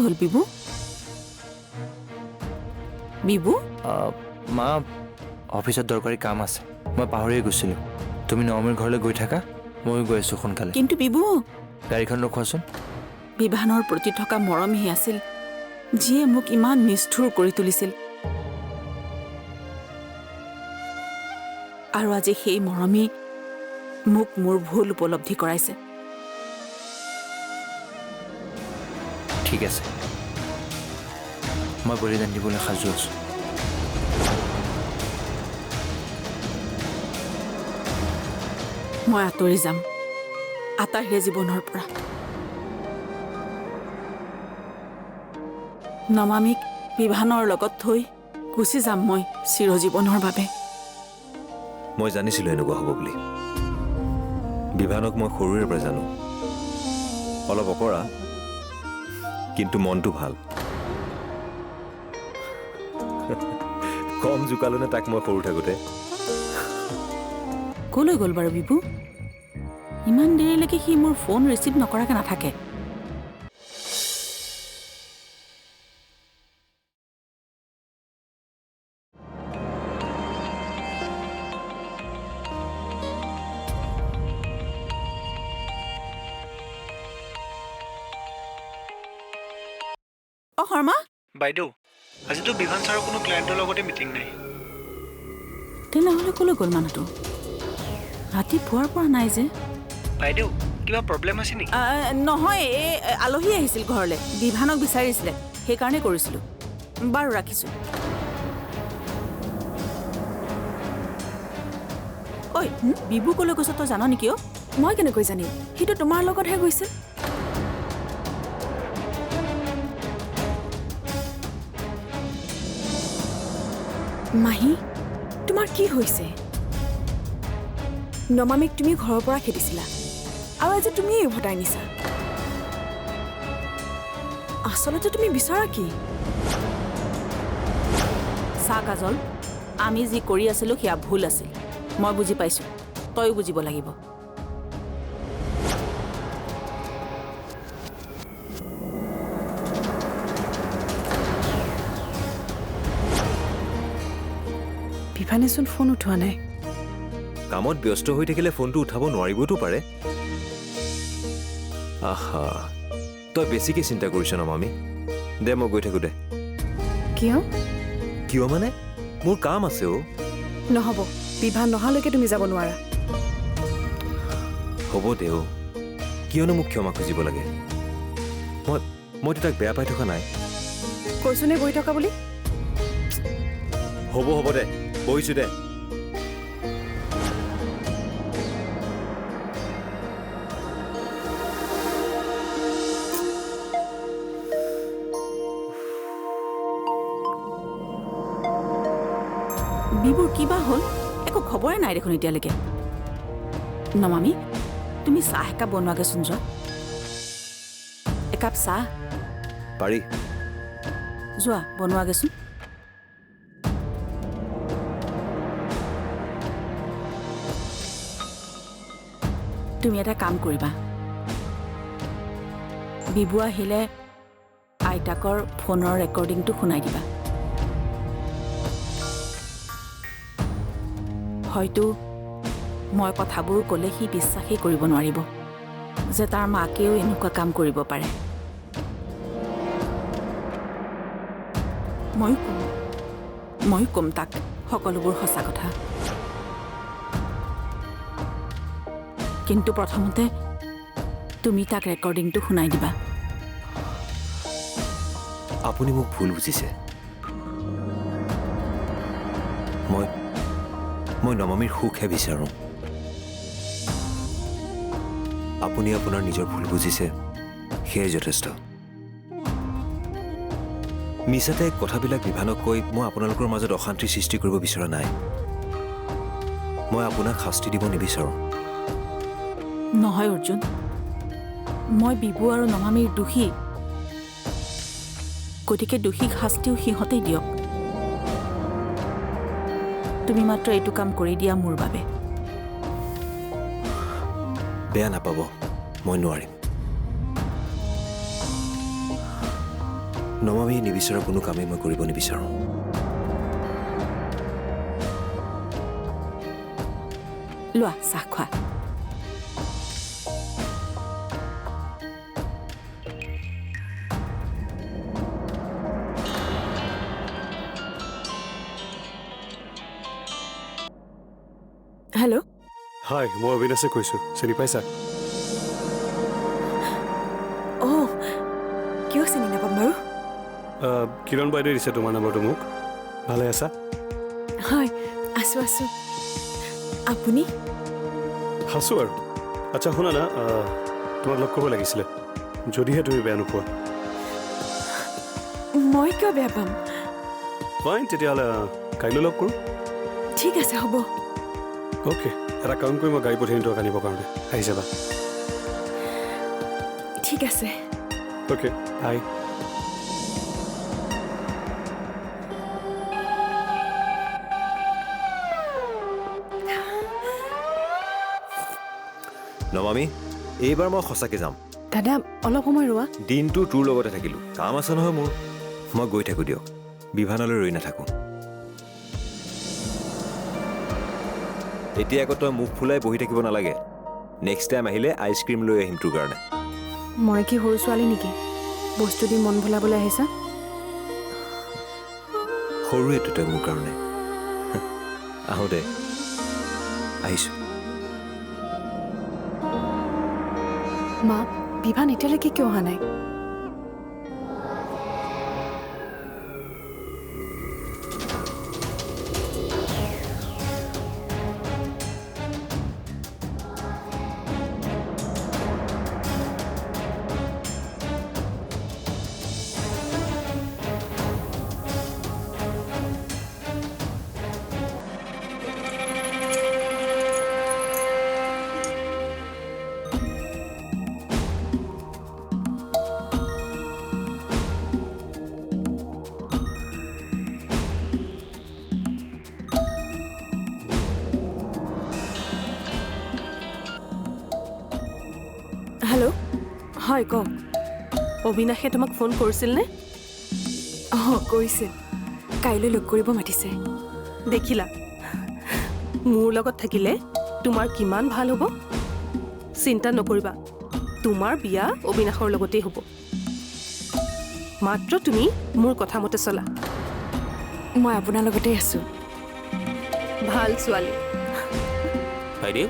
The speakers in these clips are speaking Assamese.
হ'ল বিবু? বিবু? মা অফিসত দৰকাৰী কাম আছে মই পাহৰিয়ে গৈছিলোঁ তুমি নৱমীৰ ঘৰলৈ গৈ থাকা ময়ো গৈ আছোঁ সোনকালে কিন্তু বিবু গাড়ীখন ৰখোৱাচোন বিভানৰ প্ৰতি থকা মৰমহি আছিল যিয়ে মোক ইমান নিষ্ঠুৰ কৰি তুলিছিল আৰু আজি সেই মৰমী মোক মোৰ ভুল উপলব্ধি কৰাইছে ঠিক আছে মই বলিদান দিবলৈ সাজু আছোঁ মই আঁতৰি যাম আটাইৰে জীৱনৰ পৰা নমামিক বিভানৰ লগত থৈ গুচি যাম মই চিৰজীৱনৰ বাবে মই জানিছিলোঁ এনেকুৱা হ'ব বুলি বিভানক মই সৰুৰে পৰা জানো অলপ অকৰা কিন্তু মনটো ভাল কম জোকালোনে তাক মই সৰু থাকোঁতে কলৈ গ'ল বাৰু বিবু ইমান দেৰিলৈকে সি মোৰ ফোন ৰিচিভ নকৰাকৈ নাথাকে শৰ্মা বাইদেউ আজিতো বিভান ছাৰৰ কোনো ক্লায়েণ্টৰ লগতে মিটিং নাই তেনেহ'লে কলৈ গ'ল মানুহটো ৰাতিপুৱাৰ পৰা নাই যে বাইদেউ কিবা প্ৰব্লেম আছে নেকি নহয় এই আলহী আহিছিল ঘৰলৈ বিভানক বিচাৰিছিলে সেইকাৰণে কৰিছিলোঁ বাৰু ৰাখিছোঁ ঐ বিবু কলৈ গৈছ তই জান নেকি অ' মই কেনেকৈ জানিম সিটো তোমাৰ লগতহে গৈছে মাহী তোমাৰ কি হৈছে নমামিক তুমি ঘৰৰ পৰা খেদিছিলা আৰু আজি তুমিয়ে উভতাই নিছা আচলতে তুমি বিচৰা কি চা কাজল আমি যি কৰি আছিলোঁ সেয়া ভুল আছিল মই বুজি পাইছোঁ তয়ো বুজিব লাগিব বিভানেচোন ফোন উঠোৱা নাই কামত ব্যস্ত হৈ থাকিলে ফোনটো উঠাব নোৱাৰিবতো পাৰে আহা তই বেছিকৈ চিন্তা কৰিছ ন মামী দে মই গৈ থাকোঁ দে কিয় কিয় মানে মোৰ কাম আছে অ' নহ'ব বিভান নহালৈকে তুমি যাব নোৱাৰা হ'ব দে অ' কিয়নো মোক ক্ষমা খুজিব লাগে মইতো তাক বেয়া পাই থকা নাই কৈছোনে বহি থকা বুলি হ'ব দে বহিছোঁ দে বিবুৰ কিবা হ'ল একো খবৰে নাই দেখোন এতিয়ালৈকে নমামি তুমি চাহ একাপ বনোৱাগৈচোন যোৱা একাপ চাহ পাৰি যোৱা বনোৱাগৈচোন তুমি এটা কাম কৰিবা বিবু আহিলে আইতাকৰ ফোনৰ ৰেকৰ্ডিংটো শুনাই দিবা হয়তো মই কথাবোৰ ক'লে সি বিশ্বাসেই কৰিব নোৱাৰিব যে তাৰ মাকেও এনেকুৱা কাম কৰিব পাৰে ময়ো ক'ম তাক সকলোবোৰ সঁচা কথা কিন্তু প্ৰথমতে তুমি তাক ৰেকৰ্ডিংটো শুনাই দিবা আপুনি মোক ভুল বুজিছে মই নমামীৰ সুখহে বিচাৰোঁ আপুনি আপোনাৰ নিজৰ ভুল বুজিছে সেয়াই যথেষ্ট মিছাতে কথাবিলাক বিভানক কৈ মই আপোনালোকৰ মাজত অশান্তিৰ সৃষ্টি কৰিব বিচৰা নাই মই আপোনাক শাস্তি দিব নিবিচাৰোঁ নহয় অৰ্জুন মই বিবু আৰু নমামীৰ দোষী গতিকে দোষীক শাস্তিও সিহঁতেই দিয়ক তুমি মাত্ৰ এইটো কাম কৰি দিয়া মোৰ বাবে বেয়া নাপাব মই নোৱাৰিম নমামীয়ে নিবিচৰা কোনো কামেই মই কৰিব নিবিচাৰোঁ। লোৱা চাহ খোৱা। হেল্ল' হাই, মই অবিনাশে কৈছোঁ। চিনি পাইছা? অঁ কিয় চিনি নাপাম বাৰু? কিৰণ বাইদেৱে দিছে তোমাৰ নম্বৰটো মোক। ভালে আছা? হয় আছোঁ আছোঁ। আপুনি? আছোঁ আৰু। আচ্ছা শুনা না, তোমাক লগ কৰিব লাগিছিলে, যদিহে তুমি বেয়া নোপোৱা। মই কিয় বেয়া পাম? ফাইন, তেতিয়াহ'লে কাইলৈ লগ কৰোঁ। ঠিক আছে হ'ব। অ'কে, এটা কাম কৰি মই গাড়ী পঠিয়াম তোমাক আনিবৰ কাৰণে। আহি যাবা। ঠিক আছে। অ'কে, বাই। নমামী, এইবাৰ মই সঁচাকৈ যাম। দাদা অলপ সময় ৰোৱা। দিনটো তোৰ লগতে থাকিলোঁ, কাম আছে নহয় মোৰ। মই গৈ থাকোঁ দিয়ক, বিভানলৈ ৰৈ নাথাকোঁ। এতিয়া আকৌ তই মুখ ফুলাই বহি থাকিব নালাগে। নেক্সট টাইম আহিলে আইচক্ৰীম লৈ আহিম তোৰ কাৰণে। মই কি সৰু ছোৱালী নেকি বস্তু দি মন ভুলাবলৈ আহিছা? সৰুৱেতো তই মোৰ কাৰণে। আহোঁ দে, আহিছোঁ। মা, বিভান এতিয়ালৈকে কিয় অহা নাই? হেল্ল' হয় কওক। অবিনাশে তোমাক ফোন কৰিছিলনে? অঁ কৰিছিল। কাইলৈ লগ কৰিব মাতিছে। দেখিলা, মোৰ লগত থাকিলে তোমাৰ কিমান ভাল হ'ব। চিন্তা নকৰিবা, তোমাৰ বিয়া অবিনাশৰ লগতেই হ'ব। মাত্ৰ তুমি মোৰ কথা মতে চলা। মই আপোনাৰ লগতেই আছোঁ। ভাল ছোৱালী। বাইদেউ,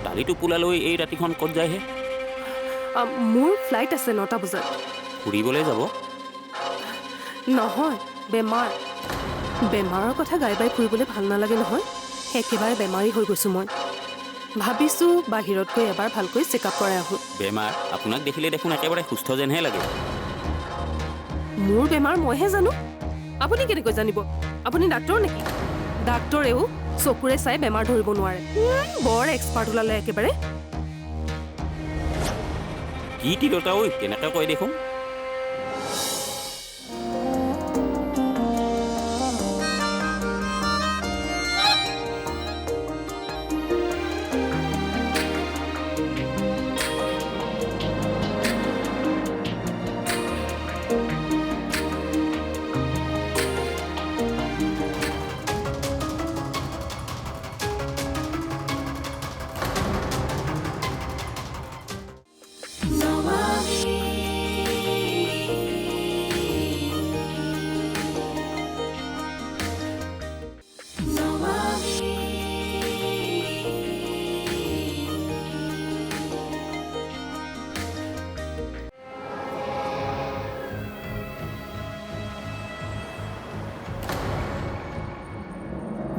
দালিটো পোলালৈ এই ৰাতিখন ক'ত যায়হে? মোৰ ফ্লাইট আছে 9টা বজাত। ফুৰিবলৈ যাব? নহয়, বেমাৰৰ কথা গাই বাই ফুৰিবলৈ ভাল নালাগে নহয়। একেবাৰে বেমাৰী হৈ গৈছোঁ মই। ভাবিছোঁ বাহিৰত গৈ এবাৰ ভালকৈ চেকআপ কৰাই আহোঁ। বেমাৰ? আপোনাক দেখিলে দেখোন একেবাৰে সুস্থ যেনহে লাগে। মোৰ বেমাৰ মইহে জানো, আপুনি কেনেকৈ জানিব? আপুনি ডাক্তৰ নেকি? ডাক্তৰেও চকুৰে চাই বেমাৰ ধৰিব নোৱাৰে। বৰ এক্সপাৰ্ট ওলালে একেবাৰে। কি তিৰোতা ঐ, কেনেকৈ কয় দেখোন।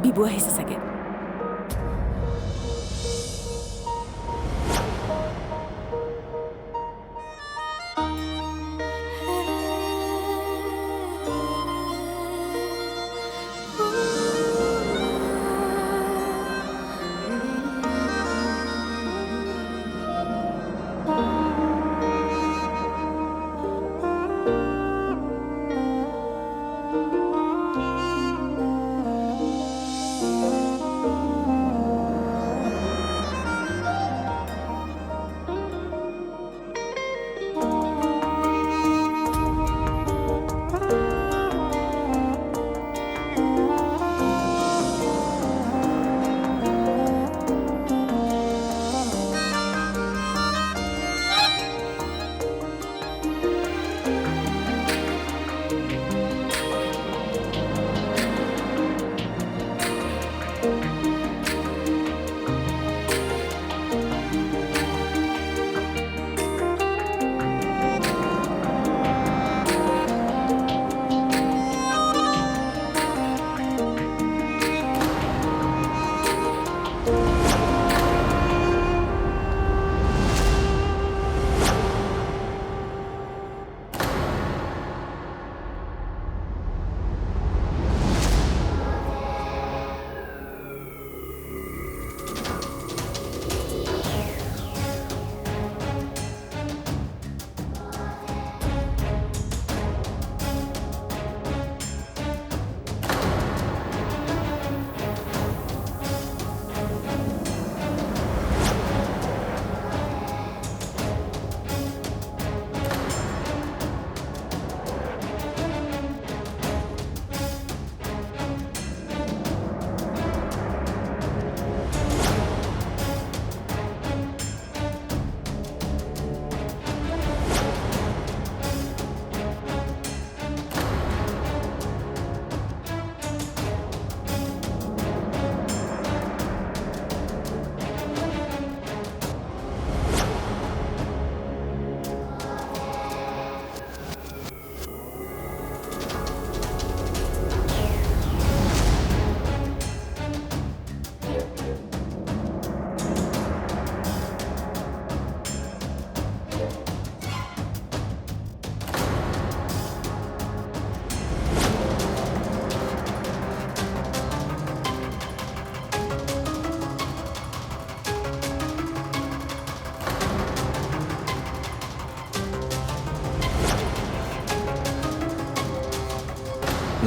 বিবু আহিছে চাগে।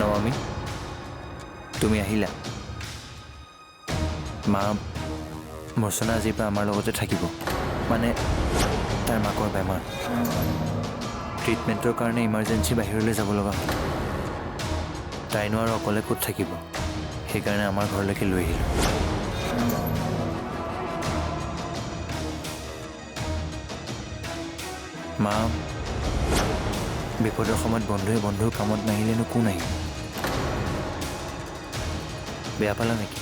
নমামি তুমি আহিলা মা মূৰ্ছনা আজিৰ পৰা আমাৰ লগতে থাকিব মানে তাৰ মাকৰ বেমাৰ ট্ৰিটমেণ্টৰ কাৰণে ইমাৰ্জেঞ্চি বাহিৰলৈ যাব লগা হ'ল তাইনো আৰু অকলে ক'ত থাকিব সেইকাৰণে আমাৰ ঘৰলৈকে লৈ আহিলোঁ মা বিপদৰ সময়ত বন্ধুৱে বন্ধুৰ কামত নাহিলেনো কোন আহিব বেয়া পালা নেকি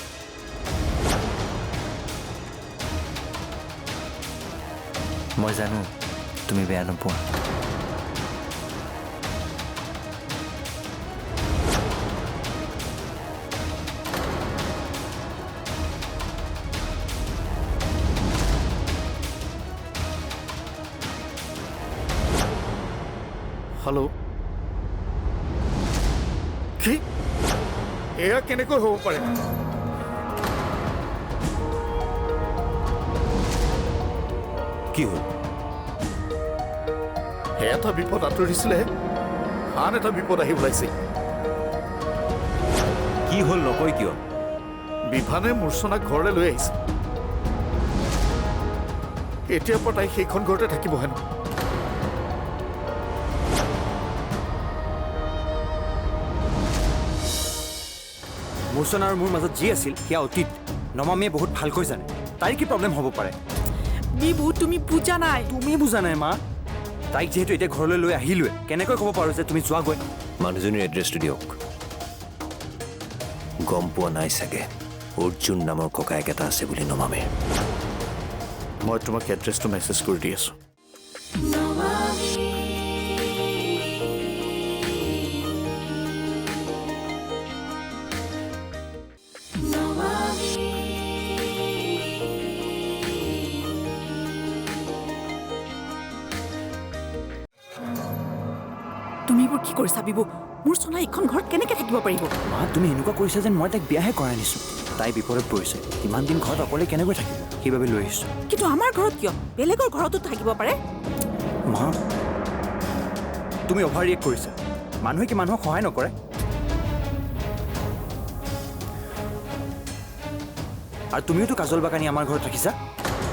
মই জানো তুমি বেয়া নোপোৱা হেল্ল' কি এয়া কেনেকৈ হ'ব পাৰে কি হ'ল এটা বিপদ আঁতৰিছিলে আন এটা বিপদ আহি ওলাইছে কি হ'ল নকয় কিয় বিভানে মূৰ্ছনাক ঘৰলৈ লৈ আহিছে এতিয়াৰ পৰা তাই সেইখন ঘৰতে থাকিব হেনো মূৰ্ছনা আৰু মোৰ মাজত যি আছিল সেয়া অতীত নমামীয়ে বহুত ভালকৈ জানে তাইৰ কি প্ৰব্লেম হ'ব পাৰে বিভু তুমি বুজা নাই তুমি বুজা নাই মা তাইক যিহেতু এতিয়া ঘৰলৈ লৈ আহিলোৱে কেনেকৈ ক'ব পাৰোঁ যে তুমি যোৱাগৈ মানুহজনীৰ এড্ৰেছটো দিয়ক গম পোৱা নাই চাগে অৰ্জুন নামৰ ককায়েক এটা আছে বুলি নমামীৰ মই তোমাক এড্ৰেছটো মেছেজ কৰি দি আছোঁ তুমি এইবোৰ কি কৰিছা বিভু মূৰ্ছনা এইখন ঘৰত কেনেকৈ থাকিব পাৰিব মা তুমি এনেকুৱা কৰিছা যেন মই তাইক বিয়াহে কৰাই নিছোঁ তাই বিপদত পৰিছে ইমান দিন ঘৰত অকলে কেনেকৈ থাকিব সেইবাবে লৈ আহিছোঁ কিন্তু আমাৰ ঘৰত কিয় বেলেগৰ ঘৰতো থাকিব পাৰে মা তুমি অভাৰ ৰিয়েক্ট কৰিছা মানুহে কি মানুহক সহায় নকৰে আৰু তুমিওতো কাজল বাগানী আমাৰ ঘৰত ৰাখিছা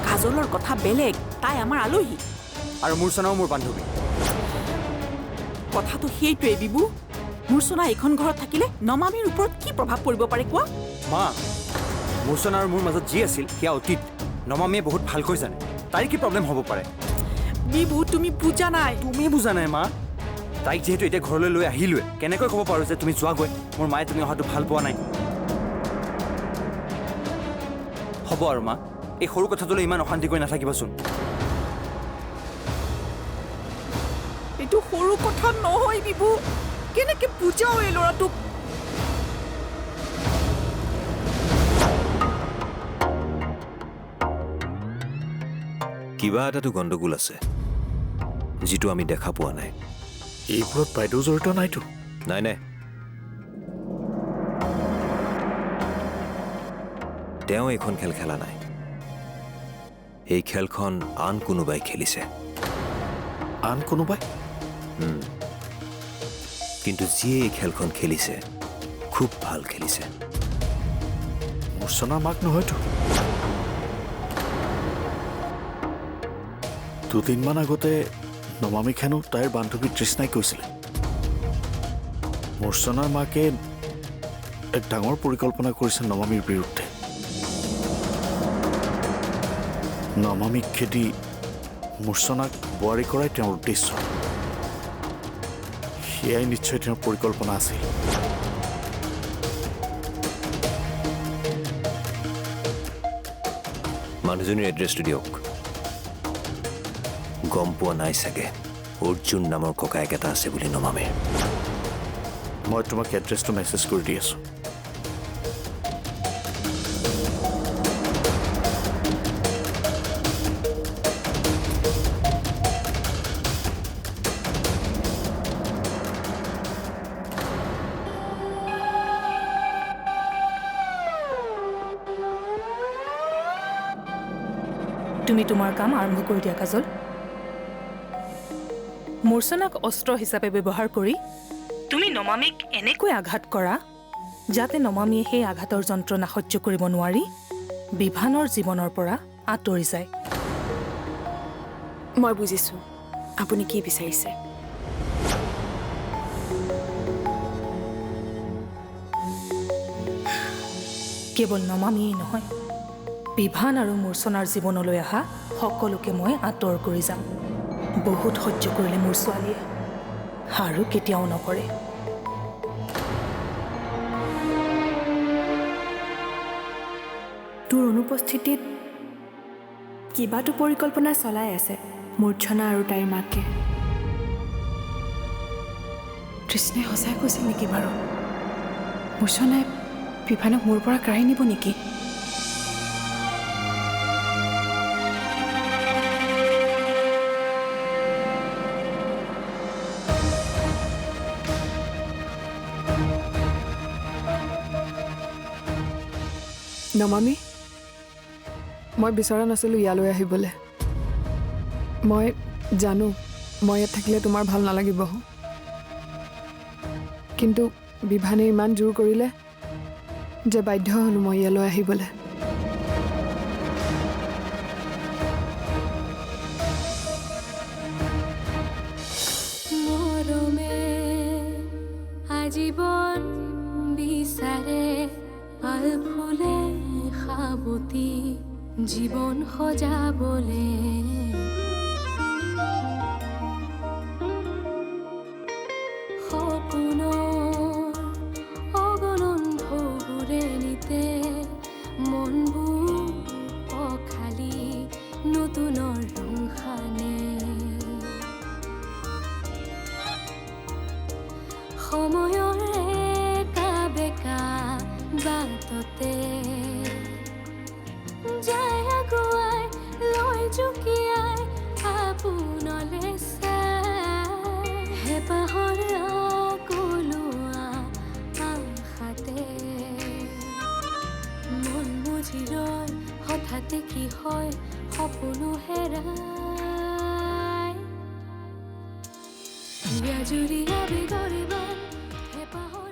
কাজলৰ কথা বেলেগ তাই আমাৰ আলহী আৰু মূৰ্ছনাও মোৰ বান্ধৱী কথাটো সেইটোৱে বিভু মূৰ্ছনা এইখন ঘৰত থাকিলে নমামীৰ ওপৰত কি প্ৰভাৱ পৰিব পাৰে কোৱা মা মূৰ্ছনা আৰু মোৰ মাজত যি আছিল সেয়া অতীত নমামীয়ে বহুত ভালকৈ জানে তাইৰ কি প্ৰব্লেম হ'ব পাৰে বিভু তুমি বুজা নাই তুমি বুজা নাই মা তাইক যিহেতু এতিয়া ঘৰলৈ লৈ আহিলোৱে কেনেকৈ ক'ব পাৰোঁ যে তুমি যোৱাগৈ মোৰ মায়ে তুমি অহাটো ভাল পোৱা নাই হ'ব আৰু মা এই সৰু কথাটোলৈ ইমান অশান্তি কৰি নাথাকিবাচোন এইটো সৰু কথা নহয় বিভু কেনেকৈ বুজাও এই ল'ৰাটোক কিবা এটাতো গণ্ডগোল আছে যিটো আমি দেখা পোৱা নাই এইবোৰত বাইদেউ জড়িত নাইতো নাই নাই তেওঁ এইখন খেল খেলা নাই এই খেলখন আন কোনোবাই খেলিছে আন কোনোবাই কিন্তু যিয়ে এই খেলখন খেলিছে খুব ভাল খেলিছে মূৰ্ছনাৰ মাক নহয়তো দুদিনমান আগতে নমামীক হেনো তাইৰ বান্ধৱী তৃষ্ণাই কৈছিলে মূৰ্ছনাৰ মাকে এক ডাঙৰ পৰিকল্পনা কৰিছে নমামীৰ বিৰুদ্ধে নমামীক খেদি মূৰ্ছনাক বোৱাৰী কৰাই তেওঁৰ উদ্দেশ্য সেয়াই নিশ্চয় তেওঁৰ পৰিকল্পনা আছিল মানুহজনীৰ এড্ৰেছটো দিয়ক গম পোৱা নাই চাগে অৰ্জুন নামৰ ককায়েক এটা আছে বুলি নমামীৰ মই তোমাক এড্ৰেছটো মেছেজ কৰি দি আছোঁ তুমি তোমাৰ কাম আৰম্ভ কৰি দিয়া কাজল মূৰ্ছনাক অস্ত্ৰ হিচাপে ব্যৱহাৰ কৰি তুমি নমামীক এনেকৈ আঘাত কৰা যাতে নমামীয়ে সেই আঘাতৰ যন্ত্ৰণা সহ্য কৰিব নোৱাৰি বিভানৰ জীৱনৰ পৰা আঁতৰি যায়। মই বুজিছোঁ আপুনি কি বিচাৰিছে। কেৱল নমামীয়েই নহয়, বিভান আৰু মূৰ্ছনাৰ জীৱনলৈ অহা সকলোকে মই আঁতৰ কৰি যাম। বহুত সহ্য কৰিলে মোৰ ছোৱালীয়ে, আৰু কেতিয়াও নকৰে। তোৰ অনুপস্থিতিত কিবাটো পৰিকল্পনা চলাই আছে মূৰ্ছনা আৰু তাইৰ মাকে। কৃষ্ণই সঁচাই কৈছিল নেকি বাৰু? মূৰ্ছনাই বিভানক মোৰ পৰা কাঢ়ি নিব নেকি? নমামী, মই বিচৰা নাছিলোঁ ইয়ালৈ আহিবলৈ। মই জানো মই ইয়াত থাকিলে তোমাৰ ভাল নালাগিব, কিন্তু বিভানে ইমান জোৰ কৰিলে যে বাধ্য হ'লোঁ মই ইয়ালৈ আহিবলৈ। আজীবন বিচাৰে আল ফুলে সাবতি জীৱন সজাবলে সপোনৰ অগণন ঢৌবোৰে নিতে মনবোৰ অখালি নতুনৰ ৰং সানে সময়ৰ একা বেকা বাটতে যায় আগুৱাই লৈ জুকিয়াই আপোনলে চাই হেঁপাহৰ আকলোৱা আশাতে মন বুজি ৰয় হঠাতে কি হয় সপোনো হেৰাই জুৰি আবেগৰে বান হেঁপাহৰ